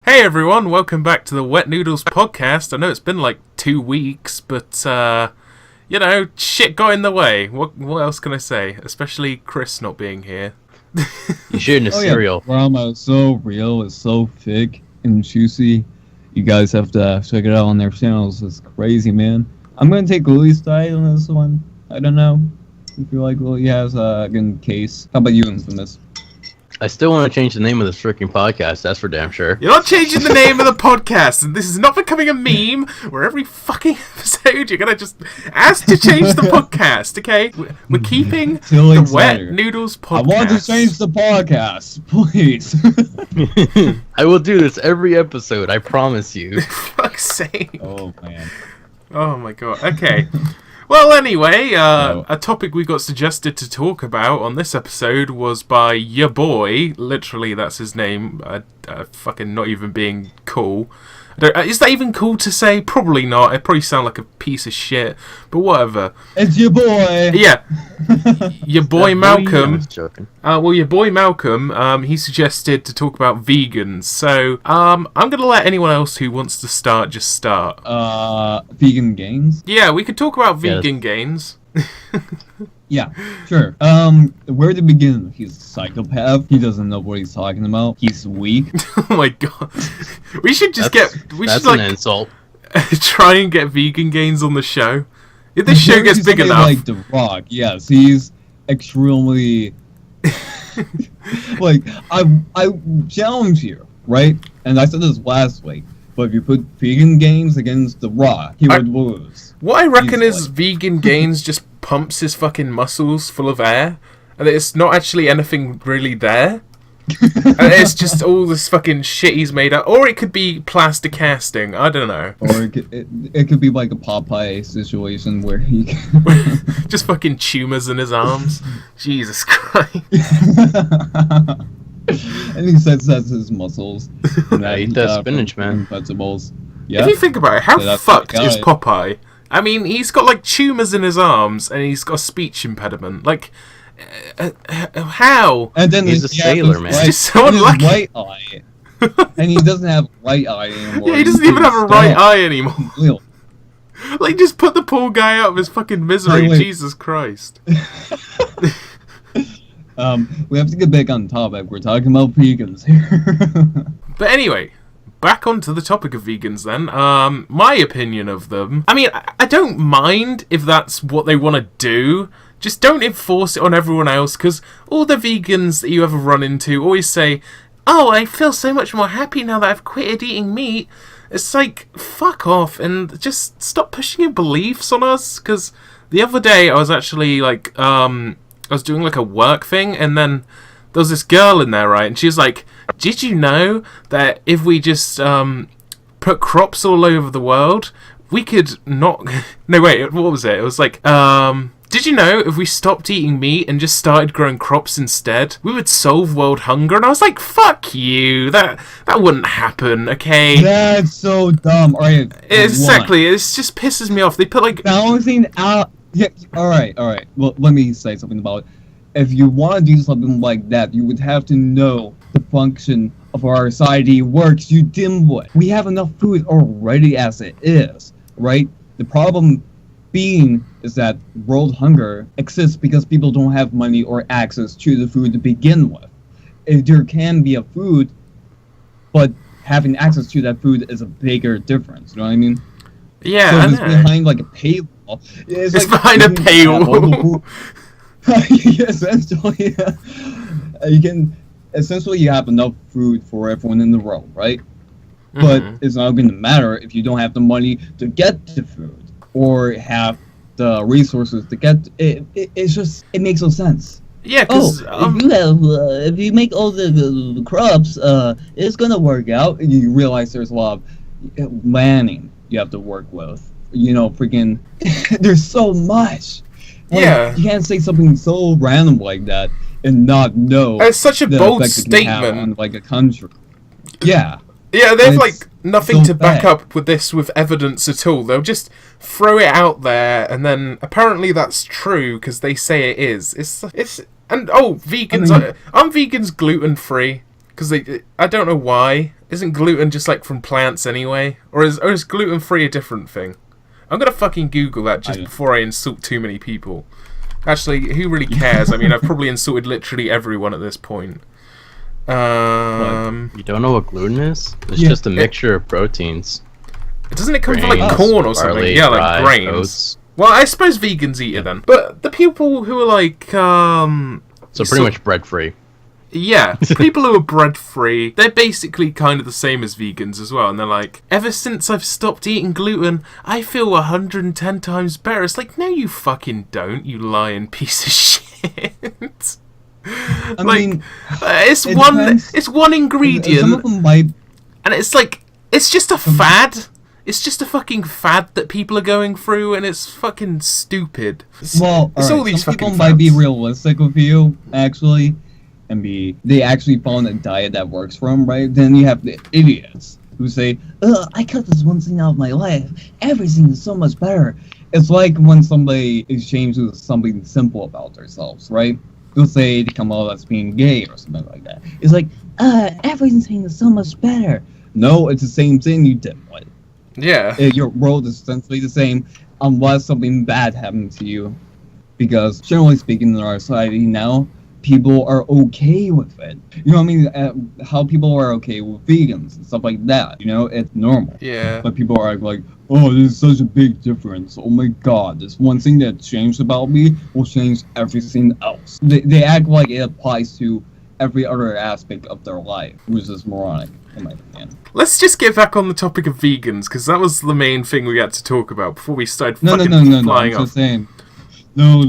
Hey everyone, welcome back to the Wetnoodles podcast. I know it's been like 2 weeks, but, shit got in the way. What else can I say? Especially Chris not being here. You shouldn't have cereal. Yeah, drama is so real, it's so thick and juicy. You guys have to check it out on their channels. It's crazy, man. I'm gonna take Louie's side on this one. I don't know. I feel like Louie has a good case. How about you, Infamous? I still want to change the name of this freaking podcast, that's for damn sure. You're not changing the name of the podcast, and this is not becoming a meme where every fucking episode you're gonna just ask to change the podcast, okay? We're keeping the Wetnoodles podcast. I want to change the podcast, please. I will do this every episode, I promise you. Fuck's sake. Oh, man. Oh my god, okay. Well, anyway, a topic we got suggested to talk about on this episode was by your boy. Literally, that's his name. Fucking not even being cool. Is that even cool to say? Probably not. It probably sound like a piece of shit. But whatever. It's your boy. Yeah, your boy Malcolm. Well, your boy Malcolm. He suggested to talk about vegans. So I'm gonna let anyone else who wants to start just start. Vegan gains? Yeah, we could talk about vegan gains. Yeah, sure. Where to begin? He's a psychopath. He doesn't know what he's talking about. He's weak. Oh my god. We should just that's like an insult. try and get vegan gains on the show. If this show gets big enough. Like The Rock, yes, he's extremely like I challenge you, right? And I said this last week. But if you put vegan gains against The Rock, he would lose. What I reckon is vegan gains just pumps his fucking muscles full of air, and it's not actually anything really there. And it's just all this fucking shit he's made up. Or it could be plaster casting, I don't know. Or it could be like a Popeye situation where he just fucking tumors in his arms. Jesus Christ. And he says that's his muscles. Yeah, eat that spinach, man. Vegetables. Yeah. If you think about it, how fucked is Popeye? I mean, he's got like tumors in his arms, and he's got a speech impediment. Like, how? And then he's a sailor, man. It's just so unlucky. Right eye. And he doesn't have right eye anymore. Yeah, he doesn't even have a right eye anymore. Like, just put the poor guy out of his fucking misery. Wait. Jesus Christ. We have to get back on topic. We're talking about vegans here. But anyway, back onto the topic of vegans then. My opinion of them. I mean, I don't mind if that's what they want to do. Just don't enforce it on everyone else, because all the vegans that you ever run into always say, "Oh, I feel so much more happy now that I've quitted eating meat." It's like, fuck off, and just stop pushing your beliefs on us, because the other day I was actually like, I was doing like a work thing, and then there was this girl in there, right? And she was like, "Did you know that if we just put crops all over the world, we could not..." No, wait, what was it? It was like, "Did you know if we stopped eating meat and just started growing crops instead, we would solve world hunger?" And I was like, "Fuck you! That wouldn't happen, okay?" That's so dumb. All right, exactly. It just pisses me off. They put like balancing out. Yeah, all right. Well, let me say something about it. If you want to do something like that, you would have to know the function of our society works, you dimwit. We have enough food already as it is, right? The problem being is that world hunger exists because people don't have money or access to the food to begin with. If there can be a food, but having access to that food is a bigger difference, you know what I mean? Yeah, so I if it's know. behind like a paywall. It's like behind a paywall. Essentially, you can essentially you have enough food for everyone in the world, right? But it's not going to matter if you don't have the money to get the food or have the resources to get it. It's just it makes no sense. Yeah, because if you make all the crops, it's gonna work out. You realize there's a lot of planning you have to work with. You know, freaking, there's so much. Like, yeah, you can't say something so random like that and not know. It's such a bold statement on, like, a country. Yeah. Yeah, they have like nothing so to back bad. up with this with evidence at all. They'll just throw it out there, and then apparently that's true because they say it is. It's and vegans. I mean, aren't vegans gluten free? Because I don't know why. Isn't gluten just like from plants anyway? Or is gluten-free a different thing? I'm gonna fucking Google that just before I insult too many people. Actually, who really cares? I mean, I've probably insulted literally everyone at this point. You don't know what gluten is? It's just a mixture of proteins. Doesn't it come from like corn or something? Barley, Yeah, like rye, grains. oats. Well, I suppose vegans eat it then. But the people who are like, So pretty much bread-free. yeah, people who are bread-free, they're basically kind of the same as vegans as well. And they're like, ever since I've stopped eating gluten, I feel 110 times better. It's like, no, you fucking don't, you lying piece of shit. I mean, it's it one depends. it's one ingredient, Some of them might. and it's like, it's just a fad. It's just a fucking fad that people are going through, and it's fucking stupid. It's all these some fucking people might be fads. realistic with you, actually, and they actually found a diet that works for them, right? Then you have the idiots who say, "Ugh, I cut this one thing out of my life. Everything is so much better." It's like when somebody exchanges something simple about themselves, right? They'll say they come out as being gay or something like that. It's like, everything is so much better. No, it's the same thing, you dimwit. Yeah. Your world is essentially the same unless something bad happens to you. Because generally speaking, in our society now, people are okay with it. You know what I mean? How people are okay with vegans and stuff like that. You know, it's normal. Yeah. But people are like, oh, there's such a big difference. Oh my god, this one thing that changed about me will change everything else. They act like it applies to every other aspect of their life, which is moronic, in my opinion. Let's just get back on the topic of vegans, because that was the main thing we had to talk about before we started No, fucking I'm flying just off. saying. No.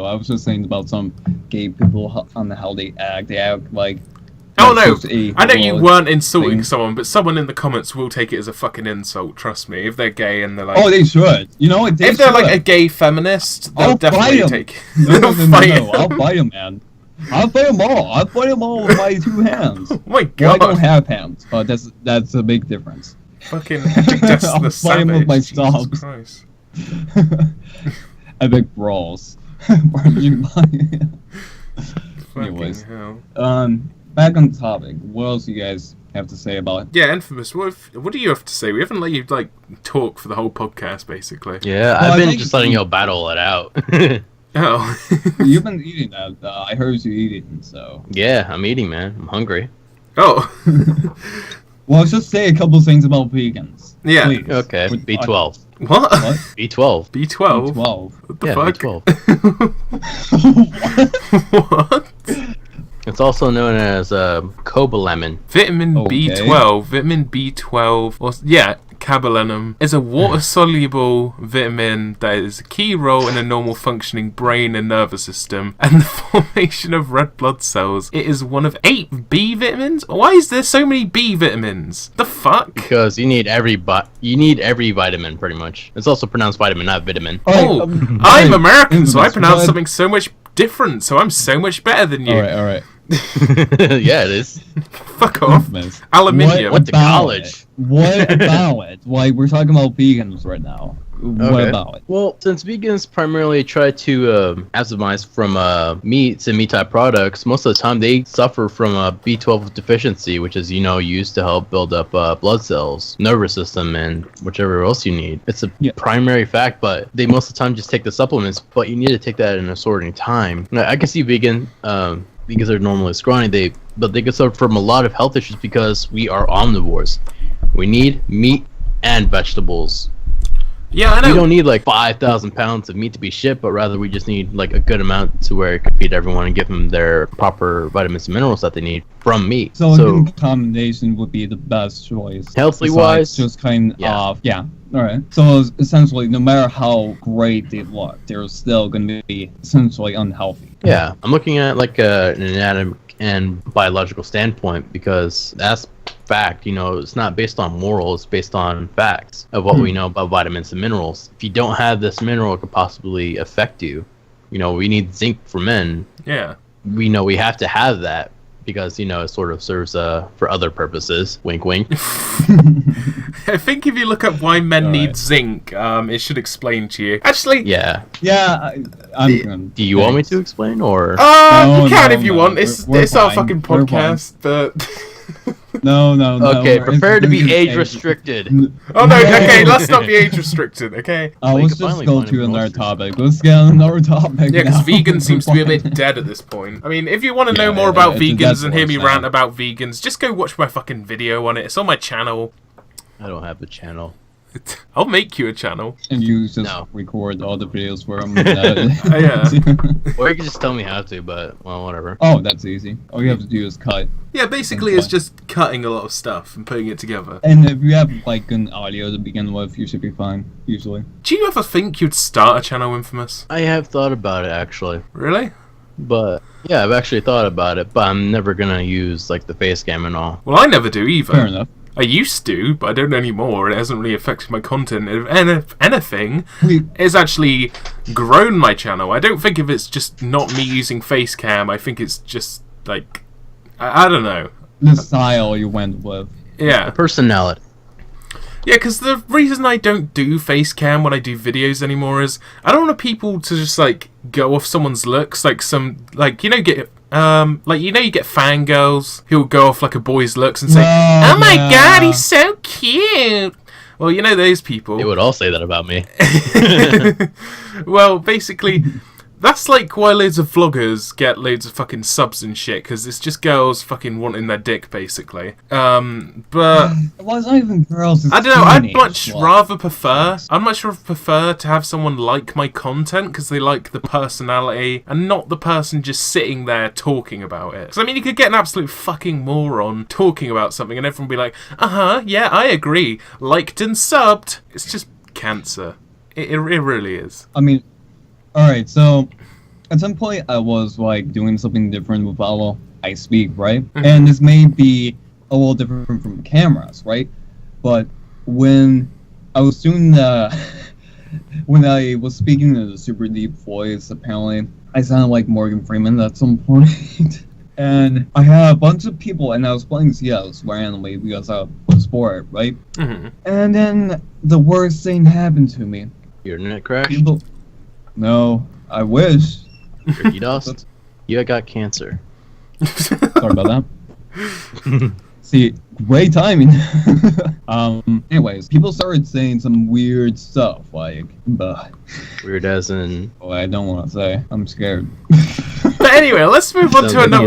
I was just saying about some gay people on how they act. They act like. Oh that's no, just a I know you whole weren't insulting thing. someone, but someone in the comments will take it as a fucking insult, trust me. If they're gay and they're like... Oh, they should. You know what? if they're like a gay feminist, they'll I'll definitely fight 'em. take it. No. Fight 'em. I'll fight them, man. I'll fight them all. I'll fight them all with my 2 hands. Oh my Well, I god. don't have hands, but that's a big difference. Fucking Epicdesk I'll the fight 'em with Savage. my Jesus stomps. Christ. Epic brawls. Anyways, Fucking hell. back on topic. What else you guys have to say about it? Yeah, Infamous, what do you have to say? We haven't let you, like, talk for the whole podcast, basically. Yeah, Well, I I've been think- just letting you battle it out. Oh. You've been eating that. I heard you eating, so. Yeah, I'm eating, man. I'm hungry. Oh. Well, let's just say a couple things about vegans. Yeah. Please. Okay, With- B12. What? What? B12. B12? B12. What the Yeah, fuck? B12. What? It's also known as cobalamin. Vitamin Okay. B12. Vitamin B12. Or, yeah, cabalenum is a water-soluble vitamin that is a key role in a normal functioning brain and nervous system and the formation of red blood cells. It is one of 8 B vitamins? Why is there so many B vitamins? The fuck? Because you need every vitamin, pretty much. It's also pronounced vitamin, not vitamin. Oh, Alright, I'm alright, American, so I Infamous, pronounce but- something so much different, so I'm so much better than you. Alright. Yeah, it is. Fuck off. Infamous. Aluminium. What the about college? it? What about it? Like, we're talking about vegans right now. What Okay. about it? Well, since vegans primarily try to optimize from meats and meat-type products, most of the time they suffer from a B12 deficiency, which is, used to help build up blood cells, nervous system, and whichever else you need. It's a primary fact, but they most of the time just take the supplements, but you need to take that in a certain time. Now, I can see vegans are normally scrawny, but they can suffer from a lot of health issues because we are omnivores. We need meat and vegetables. Yeah, I know. We don't need like 5,000 pounds of meat to be shipped, but rather we just need like a good amount to where it can feed everyone and give them their proper vitamins and minerals that they need from meat. So a good combination would be the best choice. Healthily Besides wise, just kind yeah. of alright. So essentially, no matter how great they look, they're still going to be essentially unhealthy. yeah, I'm looking at like an anatomic and biological standpoint because that's fact. It's not based on moral, it's based on facts of what we know about vitamins and minerals. If you don't have this mineral, it could possibly affect you. We need zinc for men. Yeah. We know we have to have that because it sort of serves for other purposes. Wink, wink. I think if you look up why men need zinc, it should explain to you. Actually, Yeah. Yeah, Do you want me to explain, or? you can if you want. It's our fine. fucking We're podcast, but. No. Okay, we're prepare to be introducing age restricted. Oh no, okay, let's not be age restricted, okay? Well, you let's can just finally go find to a another grocery topic. Let's get on another topic. Yeah, because now. vegan seems to be a bit dead at this point. I mean, if you want to know more about vegans and hear me rant about vegans, just go watch my fucking video on it. It's on my channel. I don't have a channel. I'll make you a channel. And you just No. record all the videos for them. Yeah. Or you can just tell me how to, but, well, whatever. Oh, that's easy. All you have to do is cut. Yeah, basically it's just cutting a lot of stuff and putting it together. And if you have like an audio to begin with, you should be fine, usually. Do you ever think you'd start a channel, Infamous? I have thought about it, actually. Really? But, yeah, I've actually thought about it, but I'm never gonna use, like, the face cam and all. Well, I never do either. Fair enough. I used to, but I don't anymore. It hasn't really affected my content. If anything, We- it's actually grown my channel. I don't think if it's just not me using face cam. I think it's just, like, I don't know. The style you went with. Yeah. The personality. Yeah, because the reason I don't do face cam when I do videos anymore is I don't want people to just, like, go off someone's looks. Like, you get fangirls who'll go off, like, a boy's looks and say, oh my god, he's so cute. Well, you know those people. They would all say that about me. Well, basically, that's like why loads of vloggers get loads of fucking subs and shit, because it's just girls fucking wanting their dick, basically. But Well, it's not even girls. It's I don't know. I'd teenage much sluts. rather prefer. I'd much rather prefer to have someone like my content because they like the personality and not the person just sitting there talking about it. Because I mean, you could get an absolute fucking moron talking about something and everyone be like, yeah, I agree, liked and subbed. It's just cancer. It really is. I mean, alright, so at some point I was like doing something different with how I speak, right? Mhm. And this may be a little different from cameras, right? But when I was doing when I was speaking in a super deep voice, apparently I sounded like Morgan Freeman at some point. And I had a bunch of people, and I was playing CS randomly because I was bored, right? Mm-hmm. And then the worst thing happened to me. Your internet crashed? People, no, I wish. Ricky Dawson? You got cancer. Sorry about that. See, great timing. Anyways, people started saying some weird stuff, like, but Weird as in... I don't want to say. I'm scared. But anyway, let's move on So to the-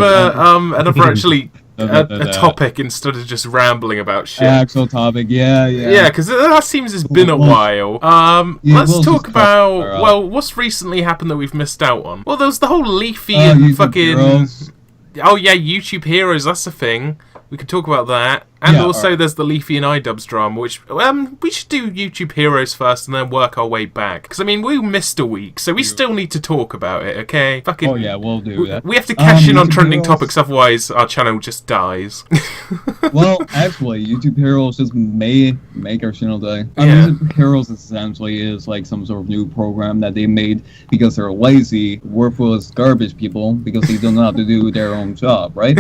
another actually a Da. topic instead of just rambling about shit. Actual topic, yeah. Yeah, because that seems it's been a while. Yeah, Let's we'll talk just about, cover up. well, what's recently happened that we've missed out on? Well, there was the whole Leafy Oh, and YouTube fucking... Heroes. Oh, yeah, YouTube Heroes, that's a thing. We could talk about that. And Yeah, also alright. there's the Leafy and iDubbbz drama, which, we should do YouTube Heroes first and then work our way back. Because, I mean, we missed a week, so we still need to talk about it, okay? Fucking... Oh yeah, we'll do that. We have to cash in on YouTube trending Heroes. topics, otherwise our channel just dies. Well, actually, YouTube Heroes just may make our channel die. Yeah. YouTube Heroes essentially is like some sort of new program that they made because they're lazy, worthless garbage people because they don't know how to do their own job, right?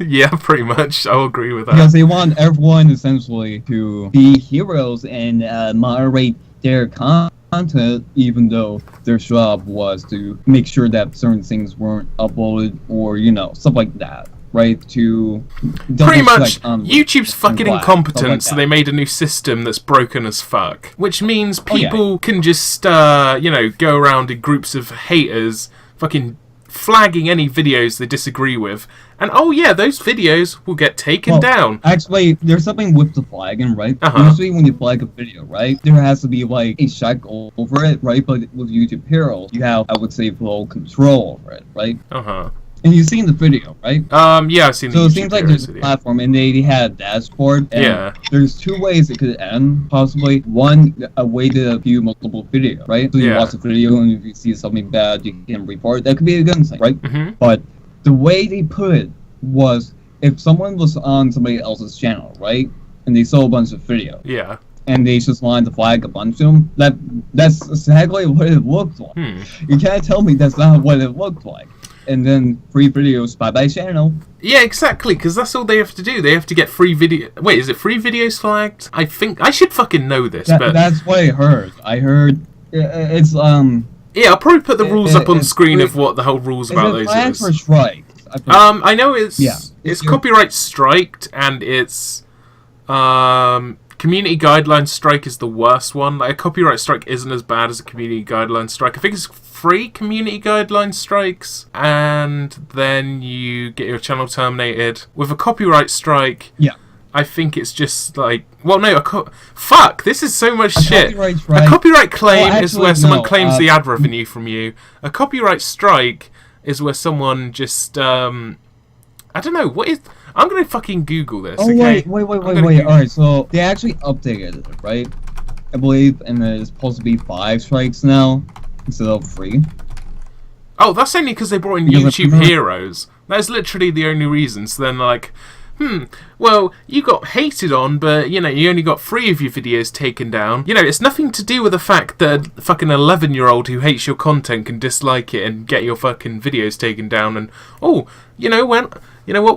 Yeah, pretty much. I'll agree with that. Because they want everyone essentially to be heroes and moderate their content, even though their job was to make sure that certain things weren't uploaded or, stuff like that. Right, to Pretty double much, check on YouTube's fucking black, incompetent, stuff like so that. they made a new system that's broken as fuck. Which means Oh, yeah. people can just, go around in groups of haters, fucking flagging any videos they disagree with, and oh yeah, those videos will get taken Well, down. Actually, there's something with the flagging, right? Uh-huh. Usually when you flag a video, right, there has to be like a check over it, right? But with YouTube Heroes, you have, I would say, full control over it, right? Uh-huh. And you've seen the video, right? Yeah, I've seen the So it YouTube seems like Heroes there's a video. platform, and they had a dashboard. And Yeah. There's two ways it could end, possibly. One, a way to view multiple videos, right? So you Yeah. watch a video, and if you see something bad, you can report. That could be a good thing, right? Mm-hmm. But the way they put it was, if someone was on somebody else's channel, right, and they saw a bunch of videos, Yeah. and they just wanted to flag a bunch of them, that's exactly what it looked like. Hmm. You can't tell me that's not what it looked like. and then free videos by channel. Yeah, exactly, because that's all they have to do. They have to get free video. Wait, is it free videos flagged? I think I should fucking know this, but That's what I heard. I heard it's yeah, I'll probably put the rules up on it's screen free. of what the whole rules Is about it those flags or is. strikes? I know it's It's your- copyright striked, and it's community guideline strike is the worst one. Like, a copyright strike isn't as bad as a community guideline strike. I think it's 3 community guideline strikes, and then you get your channel terminated. With a copyright strike, Yeah. I think it's just like, well, no, fuck, this is so much shit. Copyright strike. A copyright claim Well, is where actually, someone no, claims the ad revenue from you. A copyright strike is where someone just, I don't know, what is... I'm gonna fucking Google this, Oh, okay? wait. I'm gonna Google- Alright, so they actually updated it, right? I believe, and it's supposed to be 5 strikes now instead of 3. Oh, that's only because they brought in Because YouTube of- Heroes. That is literally the only reason. So then they're like, well, you got hated on, but, you know, you only got 3 of your videos taken down. You know, it's nothing to do with the fact that a fucking 11-year-old who hates your content can dislike it and get your fucking videos taken down and, oh, you know what,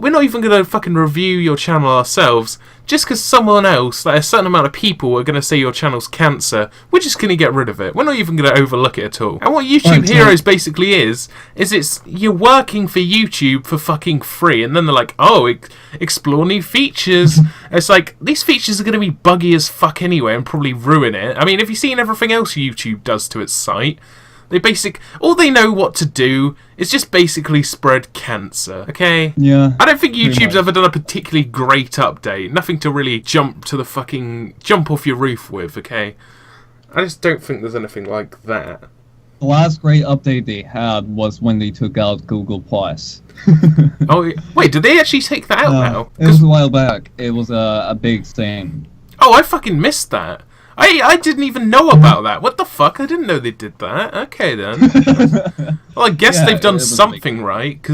we're not even going to fucking review your channel ourselves. Just because someone else, like a certain amount of people, are going to say your channel's cancer, we're just going to get rid of it. We're not even going to overlook it at all. And what YouTube Heroes basically is it's you're working for YouTube for fucking free, and then they're like, oh, explore new features. It's like, these features are going to be buggy as fuck anyway and probably ruin it. I mean, have you seen everything else YouTube does to its site? All they know what to do is just basically spread cancer, okay? Yeah. I don't think YouTube's much. ever done a particularly great update. Nothing to really jump off your roof with, okay? I just don't think there's anything like that. The last great update they had was when they took out Google Plus. Oh, wait, did they actually take that out now? It was a while back. It was a big thing. Oh, I fucking missed that. I didn't even know about that. What the fuck? I didn't know they did that. Okay, then. Well, I guess Yeah, they've done it was something right,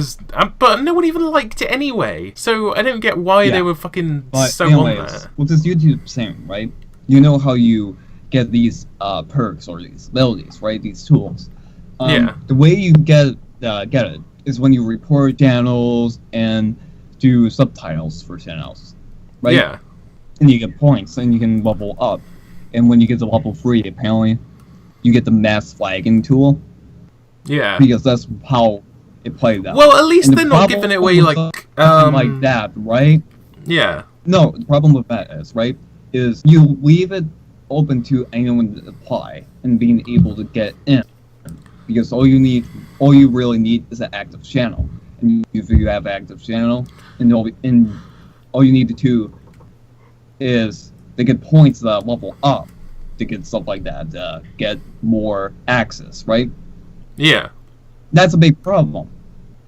but no one even liked it anyway. So I don't get why they were fucking But so anyways, on that. with this YouTube thing, right? You know how you get these perks or these abilities, right? These tools. Yeah. The way you get it is when you report channels and do subtitles for channels, right? Yeah. And you get points, and you can level up. And when you get to level 3, apparently, you get the mass flagging tool. Yeah. Because that's how it played out. Well, at least And the they're not problem giving it away with like something like that, right? Yeah. No, the problem with that is, right, is you leave it open to anyone to apply and being able to get in. Because all you really need is an active channel. And if you have an active channel, and all you need to do is they get points that level up to get stuff like that, to get more access, right? Yeah. That's a big problem.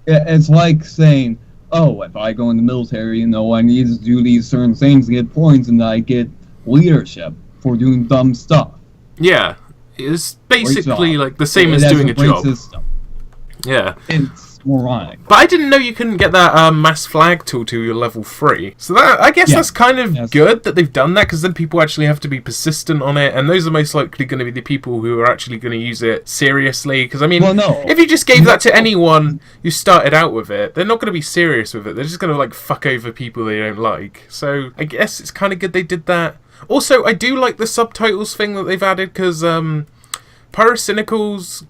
It's like saying, oh, if I go in the military, I need to do these certain things to get points, and I get leadership for doing dumb stuff. Yeah. It's basically job. like the same as That's doing a great job. System. Yeah. It's moronic. But I didn't know you couldn't get that mass flag tool till you're level 3. So that I guess that's kind of good that they've done that, because then people actually have to be persistent on it, and those are most likely going to be the people who are actually going to use it seriously. Because I mean, if you just gave that to anyone who started out with it, they're not going to be serious with it. They're just going to like fuck over people they don't like. So I guess it's kind of good they did that. Also, I do like the subtitles thing that they've added, because Pyrocynical's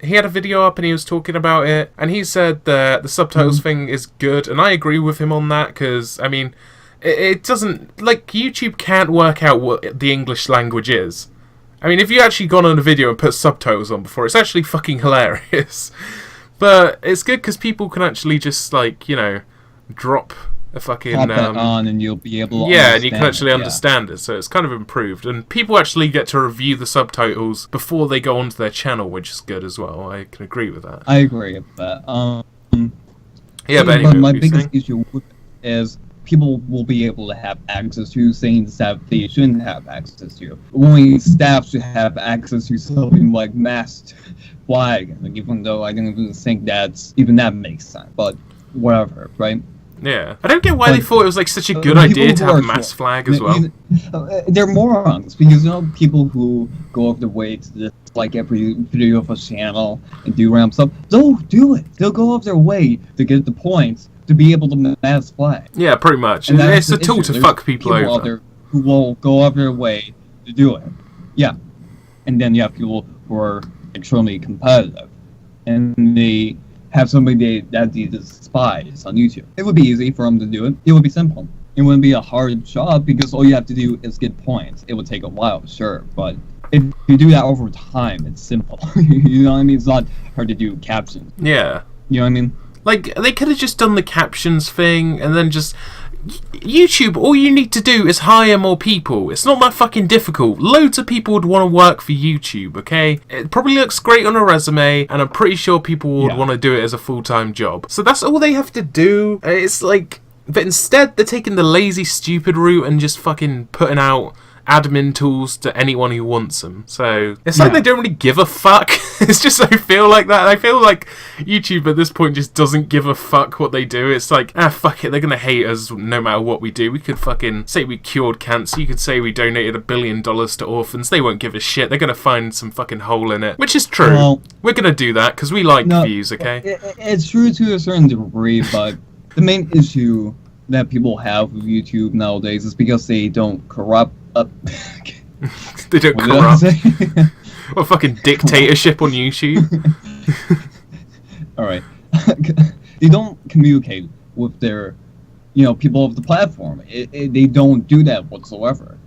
he had a video up and he was talking about it, and he said that the subtitles thing is good, and I agree with him on that, because I mean, it doesn't, like, YouTube can't work out what the English language is. I mean, if you actually gone on a video and put subtitles on before, it's actually fucking hilarious. But it's good because people can actually just, like, drop a fucking Pop that on and you'll be able to and you can actually understand it, so it's kind of improved, and people actually get to review the subtitles before they go onto their channel, which is good as well. I can agree with that. I agree with that. Yeah, but anyway, my biggest issue is people will be able to have access to things that they shouldn't have access to. Only staff should have access to something like masked flag, even though I don't even think that makes sense. But whatever, right? Yeah. I don't get why they But, thought it was like such a good people idea to who have are mass for- flag as well. They're morons because people who go off their way to just like every video of a channel and do random stuff, they'll do it. They'll go off their way to get the points to be able to mass flag. Yeah, pretty much. And that's It's a the tool issue. to There's fuck people out over. there who will go off their way to do it. Yeah. And then you have people who are extremely competitive. And they have somebody that they despise on YouTube. It would be easy for them to do it. It would be simple. It wouldn't be a hard job because all you have to do is get points. It would take a while, sure, but if you do that over time, it's simple. You know what I mean? It's not hard to do captions. Yeah. You know what I mean? Like, they could have just done the captions thing and then just... YouTube, all you need to do is hire more people. It's not that fucking difficult. Loads of people would want to work for YouTube, okay? It probably looks great on a resume, and I'm pretty sure people would want to do it as a full-time job. So that's all they have to do. It's like... But instead, they're taking the lazy, stupid route and just fucking putting out admin tools to anyone who wants them. So it's like they don't really give a fuck. It's just I feel like that. I feel like YouTube at this point just doesn't give a fuck what they do. It's like, fuck it, they're gonna hate us no matter what we do. We could fucking say we cured cancer. You could say we donated $1 billion to orphans. They won't give a shit. They're gonna find some fucking hole in it, which is true. Well, we're gonna do that because we like views, okay? It's true to a certain degree, but the main issue that people have with YouTube nowadays is because they don't corrupt. They don't What did I corrupt. say? Or fucking dictatorship on YouTube. All right. They don't communicate with their, people of the platform. They don't do that whatsoever.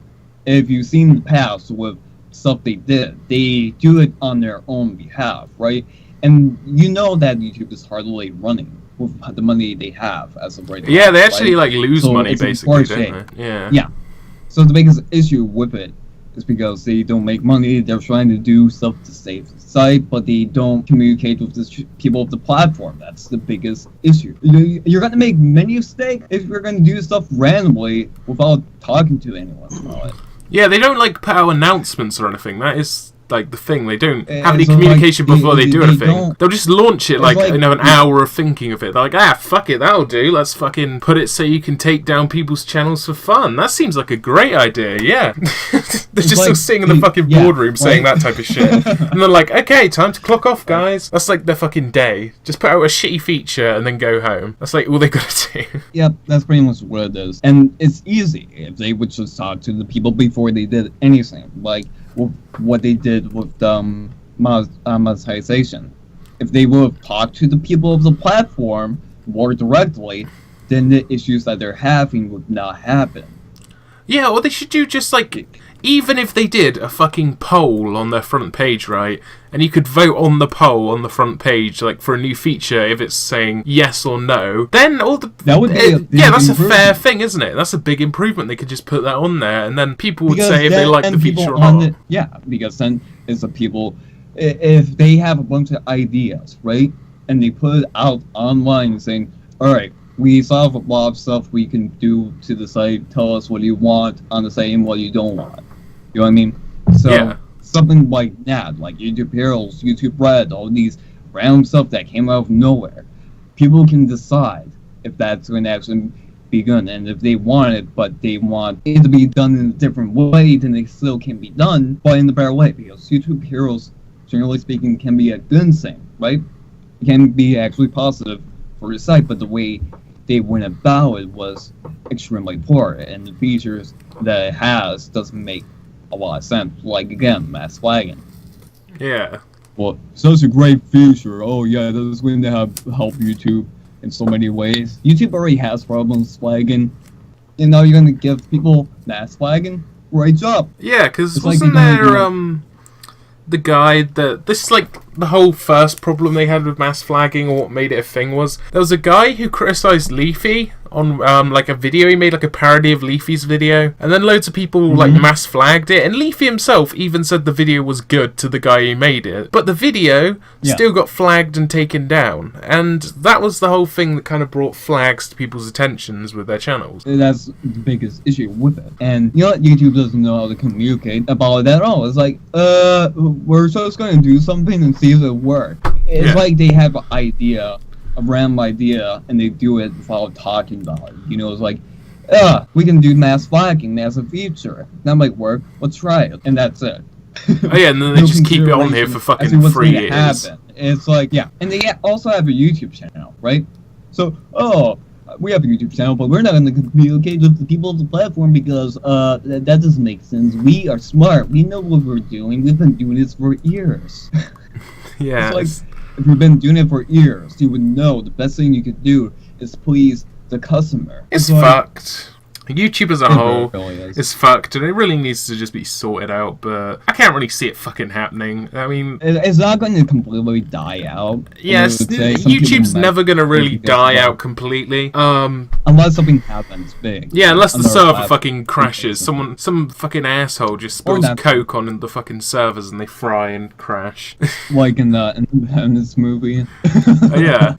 If you've seen the past with stuff they did, they do it on their own behalf, right? And you know that YouTube is hardly running with the money they have as of right now. Yeah, they actually right? lose So money it's in basically, poor don't shape. they? Yeah. Yeah. So the biggest issue with it is because they don't make money. They're trying to do stuff to save the site, but they don't communicate with the people of the platform. That's the biggest issue. You're going to make many mistakes if you're going to do stuff randomly without talking to anyone about it. Yeah, they don't like put out announcements or anything. That is like the thing. They don't have any so, communication like, before they do anything. don't- They'll just launch it like, like- an hour of thinking of it. They're like, fuck it, that'll do. Let's fucking put it so you can take down people's channels for fun. That seems like a great idea. Yeah. They're just still sitting in the fucking boardroom saying that type of shit. And they're like, okay, time to clock off, guys. That's like their fucking day. Just put out a shitty feature and then go home. That's like all they gotta do. Yep, that's pretty much what it is. And it's easy if they would just talk to the people before they did anything. Like what they did with monetization. If they would have talked to the people of the platform more directly, then the issues that they're having would not happen. Yeah, or they should do just like, even if they did a fucking poll on their front page, right? And you could vote on the poll on the front page, like for a new feature, if it's saying yes or no, then all the... That would be that's a fair improvement. thing, isn't it? That's a big improvement. They could just put that on there, and then people would Because say if they then like the people feature or on not. yeah, because then it's the people, if they have a bunch of ideas, right? And they put it out online saying, alright, we saw a lot of stuff we can do to the site, tell us what you want on the site and what you don't want. You know what I mean? So, Yeah. something like that, like YouTube Heroes, YouTube Red, all these random stuff that came out of nowhere. People can decide if that's going to actually be good, and if they want it, but they want it to be done in a different way, then it still can be done, but in a better way, because YouTube Heroes, generally speaking, can be a good thing, right? It can be actually positive for the site, but the way they went about it was extremely poor, and the features that it has doesn't make a lot of sense. Like, again, mass flagging. Yeah. Well, such a great feature. Oh yeah, this is going to help YouTube in so many ways. YouTube already has problems flagging, and now you're going to give people mass flagging? Great job. Yeah, because It's like wasn't you're there, gonna the guy that... This is like the whole first problem they had with mass flagging, or what made it a thing, was there was a guy who criticized Leafy on like a video. He made like a parody of Leafy's video, and then loads of people like mass flagged it, and Leafy himself even said the video was good to the guy who made it, but the video still got flagged and taken down, and that was the whole thing that kind of brought flags to people's attentions with their channels. That's the biggest issue with it. And you know what? YouTube doesn't know how to communicate about it at all. It's like, we're just going to do something and see if it works. It's like they have an idea a random idea and they do it without talking about it. You know, it's like, we can do mass flagging as a feature. That might work. Let's try it, and that's it. Oh yeah, and then they just keep it on here for fucking 3 years. It's like, yeah, and they also have a YouTube channel, right? So, we have a YouTube channel, but we're not going to communicate with the people of the platform because that doesn't make sense. We are smart. We know what we're doing. We've been doing this for years. Yeah. It's like, if you've been doing it for years, you would know the best thing you could do is please the customer. It's fucked. YouTube as a whole is fucked, and it really needs to just be sorted out, but I can't really see it fucking happening. I mean... It's not going to completely die out. Yes, YouTube's never going to really die out completely. Unless something happens big. Yeah, unless the server fucking crashes. Some fucking asshole just spills coke on the fucking servers and they fry and crash. Like in this movie. Yeah.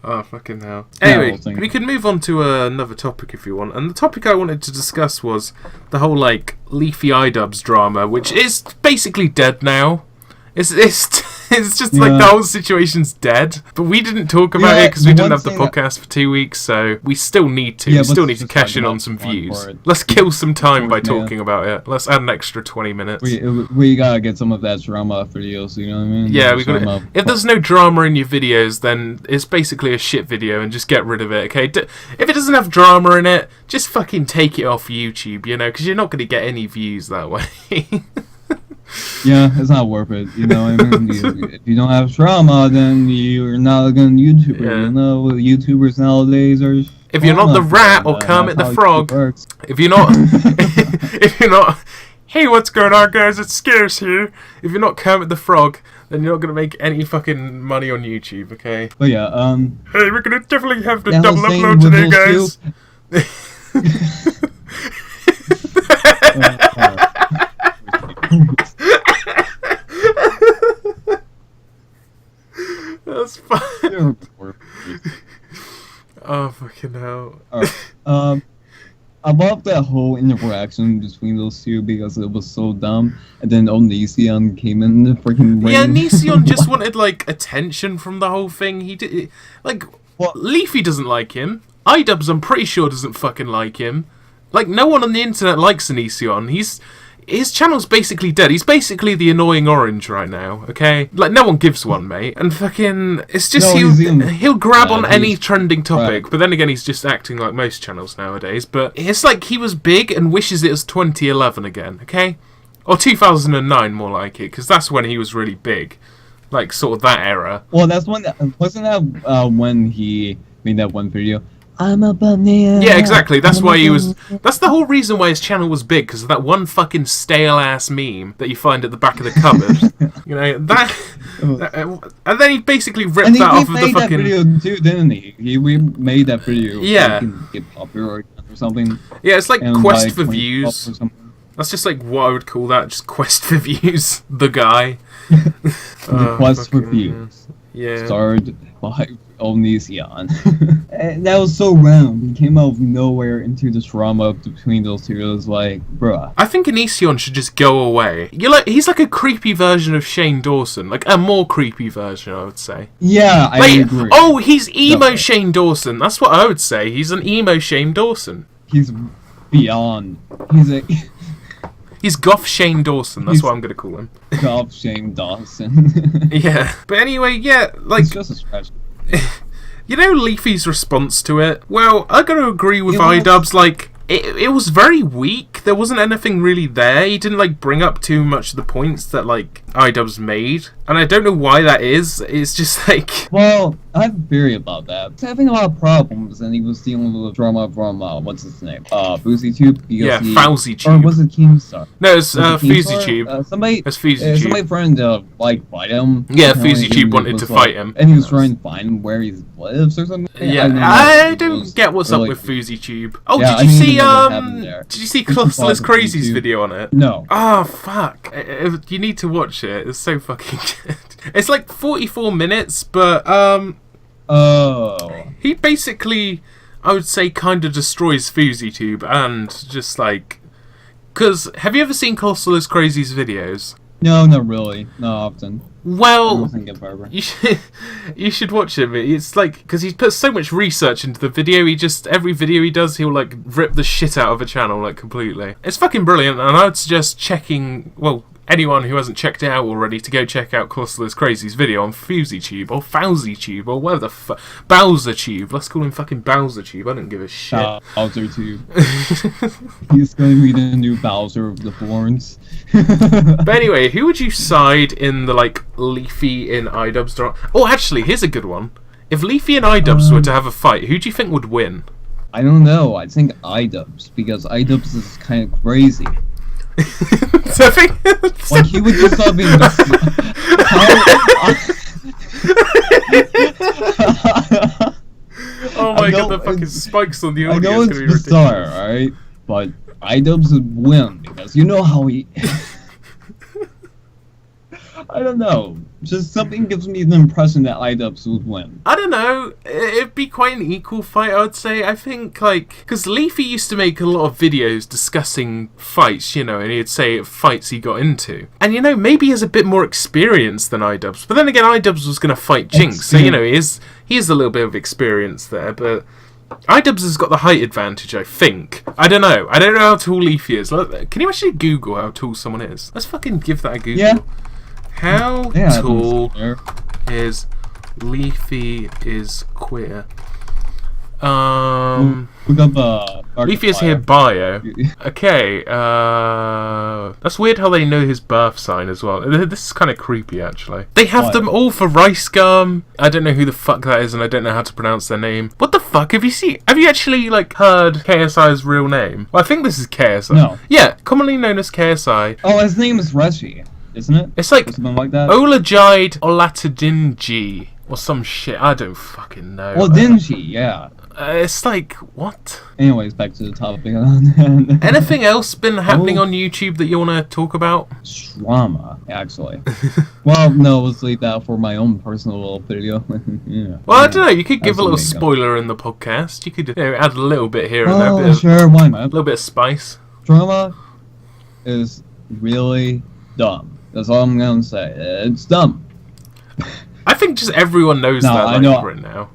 Oh, fucking hell. Anyway, we can move on to another topic if you want. And the topic I wanted to discuss was the whole, like, Leafy iDubbbz drama, which is basically dead now. It's just like the whole situation's dead. But we didn't talk about it because we didn't have the podcast for 2 weeks, so we still need to. We still need to cash in on some views. Let's kill some time by talking about it. Let's add an extra 20 minutes. We gotta get some of that drama videos, you know what I mean? Yeah, we got. If there's no drama in your videos, then it's basically a shit video, and just get rid of it, okay? If it doesn't have drama in it, just fucking take it off YouTube, you know, because you're not going to get any views that way. Yeah, it's not worth it, you know what I mean? If you don't have drama, then you're not a good YouTuber, you know? YouTubers nowadays are... If you're not the rat or Kermit the Frog, if you're not... Hey, what's going on, guys? It's Scarce here. If you're not Kermit the Frog, then you're not going to make any fucking money on YouTube, okay? But yeah, Hey, we're going to definitely have the double upload today, guys. That's fine. Oh, fucking hell. Alright. I love that whole interaction between those two because it was so dumb. And then Onision came in the freaking ring. Yeah, Onision just wanted, like, attention from the whole thing. He did... Like, Leafy doesn't like him. iDubbbz, I'm pretty sure, doesn't fucking like him. Like, no one on the internet likes Onision. His channel's basically dead. He's basically the annoying orange right now, okay? Like, no one gives one, mate. And fucking... It's just he'll grab on any trending topic, but then again, he's just acting like most channels nowadays. But it's like he was big and wishes it was 2011 again, okay? Or 2009, more like it, because that's when he was really big. Like, sort of that era. Well, that's when... Wasn't that when he made that one video? I'm a banana. Yeah, exactly. That's why he was... That's the whole reason why his channel was big, because of that one fucking stale-ass meme that you find at the back of the cupboard. You know, that... and then he basically ripped that off of the fucking... And he made that video too, didn't he? He made that video. Yeah. So he can get popular or something. Yeah, it's like quest for views. That's just like what I would call that, just quest for views. The guy. The quest for views. Yeah. Starred by Onision. And that was so random. He came out of nowhere into this drama between those two. It was like, bruh. I think Onision should just go away. He's like a creepy version of Shane Dawson. Like a more creepy version, I would say. Yeah, I agree. Oh, he's emo Shane Dawson. That's what I would say. He's an emo Shane Dawson. He's beyond. He's Goth Shane Dawson, that's what I'm gonna call him. Goth Shane Dawson. Yeah. But anyway, yeah, like... It's just a stretch. You know Leafy's response to it? Well, I gotta agree with iDubbbz, like... It was very weak. There wasn't anything really there. He didn't, like, bring up too much of the points that, like, iDubbbz made. And I don't know why that is. It's just, like... Well, I have a theory about that. He's having a lot of problems, and he was dealing with drama from, what's his name? FoozyTube? Yeah, FoozyTube. Or was it Keemstar? No, it's FoozyTube. Somebody friend, like, fight him. Yeah, FoozyTube wanted to fight him. And he was trying to find him where he lives or something. Yeah, I don't get what's up with FoozyTube. Oh, yeah, did you see Clusterless Crazy's video on it? No. Oh, fuck. You need to watch it. It's so fucking good. It's like 44 minutes, but, he basically, I would say, kind of destroys FoozyTube and just, like... Because, have you ever seen Clusterless Crazy's videos? No, not really. Not often. I Well, wasn't get barber. you should watch him. It's like, because he puts so much research into the video. Every video he does, he'll like rip the shit out of a channel like completely. It's fucking brilliant, and I would suggest checking. Well, anyone who hasn't checked it out already to go check out Costless Crazy's video on FusyTube or FowzyTube or whatever the fuck. BowserTube. Let's call him fucking BowserTube. I don't give a shit. Bowser too. He's going to be the new Bowser of the Thorns. But anyway, who would you side in the like Leafy in iDubbbz drama? Oh, actually, here's a good one. If Leafy and iDubbbz were to have a fight, who do you think would win? I don't know. I think iDubbbz, because iDubbbz is kind of crazy. Like, he would do something Oh my god, the fucking spikes on the audio I know is it's gonna be bizarre, ridiculous. alright? But iDubbbz would win, because you know how he... I don't know. Just something gives me the impression that iDubbbz would win. I don't know. It'd be quite an equal fight, I would say. I think, like, because Leafy used to make a lot of videos discussing fights, you know, and he'd say fights he got into. And, you know, maybe he has a bit more experience than iDubbbz. But then again, iDubbbz was going to fight Jinx, so, you know, he has a little bit of experience there. But iDubbbz has got the height advantage, I think. I don't know. I don't know how tall Leafy is. Can you actually Google how tall someone is? Let's fucking give that a Google. Yeah. How tall is Leafy is queer? Look up, Leafy is here bio. Okay, that's weird how they know his birth sign as well. This is kind of creepy, actually. They have them all for Rice Gum. I don't know who the fuck that is, and I don't know how to pronounce their name. What the fuck? Have you actually, like, heard KSI's real name? Well, I think this is KSI. No. Yeah, commonly known as KSI. Oh, his name is Reshi, isn't it? It's like something like that. Olajide Olatadinji or some shit. I don't fucking know. Well, Dingy, yeah. It's like, what? Anyways, back to the topic. Anything else been happening on YouTube that you want to talk about? Drama, actually. Well, no, let's leave that for my own personal little video. Yeah. Well, I don't know. You could give a little Absolutely. spoiler in the podcast. You could, you know, add a little bit here and there. Oh, sure, why A not? little bit of spice. Drama is really dumb. That's all I'm gonna say. It's dumb. I think just everyone knows No, that I like, know. right now.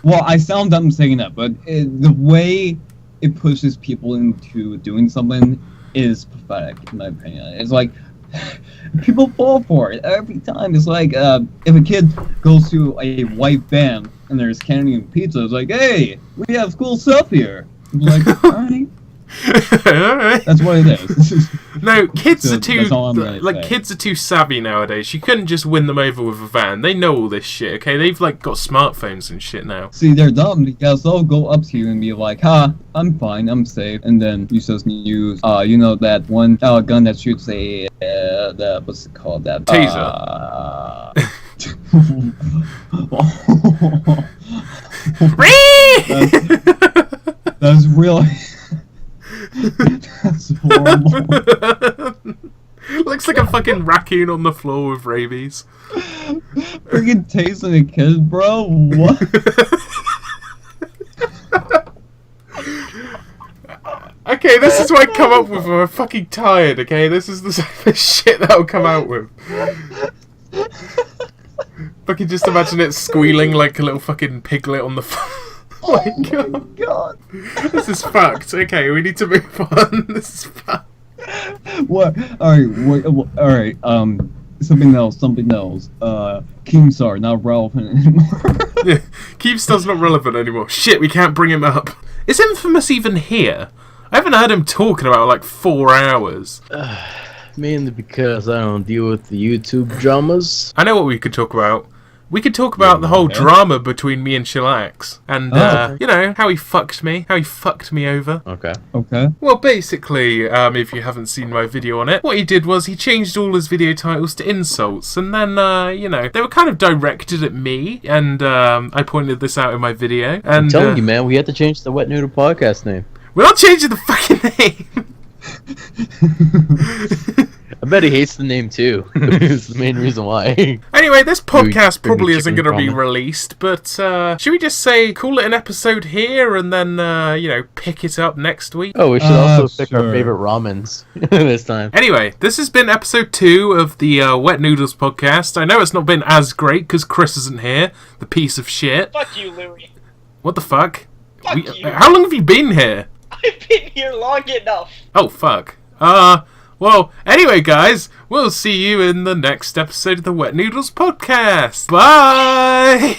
Well, I sound dumb saying that, but the way it pushes people into doing something is pathetic, in my opinion. It's like, people fall for it every time. It's like, if a kid goes to a white band and there's candy and pizza, it's like, hey, we have cool stuff here. I'm like, alright. Alright. That's what it is. No, kids So are too that's all I'm gonna like say. kids are too savvy nowadays. You couldn't just win them over with a van. They know all this shit. Okay, they've like got smartphones and shit now. See, they're dumb because they'll go up to you and be like, "Ha, I'm fine, I'm safe," and then you just use, you know, that one gun that shoots a, what's it called? That Taser. That's really. That's horrible. Looks like a fucking raccoon on the floor with rabies. Freaking tasting a kid, bro. What? Okay, this is what I come up with when I'm fucking tired, okay? This is the type of shit that I'll come out with. I can just imagine it squealing like a little fucking piglet on the floor. Oh my god. This is fucked. Okay, we need to move on. This is fucked. What? Alright, something else. Keemstar, not relevant anymore. Yeah, Keemstar's not relevant anymore. Shit, we can't bring him up. Is Infamous even here? I haven't heard him talking about like 4 hours. Mainly because I don't deal with the YouTube dramas. I know what we could talk about. We could talk about the whole drama between me and Chillax. And, you know, how he fucked me over. Okay. Okay. Well, basically, if you haven't seen my video on it, what he did was he changed all his video titles to insults. And then, you know, they were kind of directed at me. And I pointed this out in my video. And, I'm telling you, man, we had to change the Wet Noodle podcast name. We're not changing the fucking name. I bet he hates the name too. It's the main reason why. Anyway, Anyway, this podcast Maybe probably isn't chicken going to be ramen. released, but should we just say call it an episode here and then, pick it up next week? Oh, we should also pick sure. our favorite ramens this time. Anyway, this has been episode 2 of the Wet Noodles podcast. I know it's not been as great because Chris isn't here, the piece of shit. Fuck you, Louie. What the fuck? Fuck you. How long have you been here? I've been here long enough. Oh, fuck. Well, anyway, guys, we'll see you in the next episode of the Wet Noodles podcast. Bye!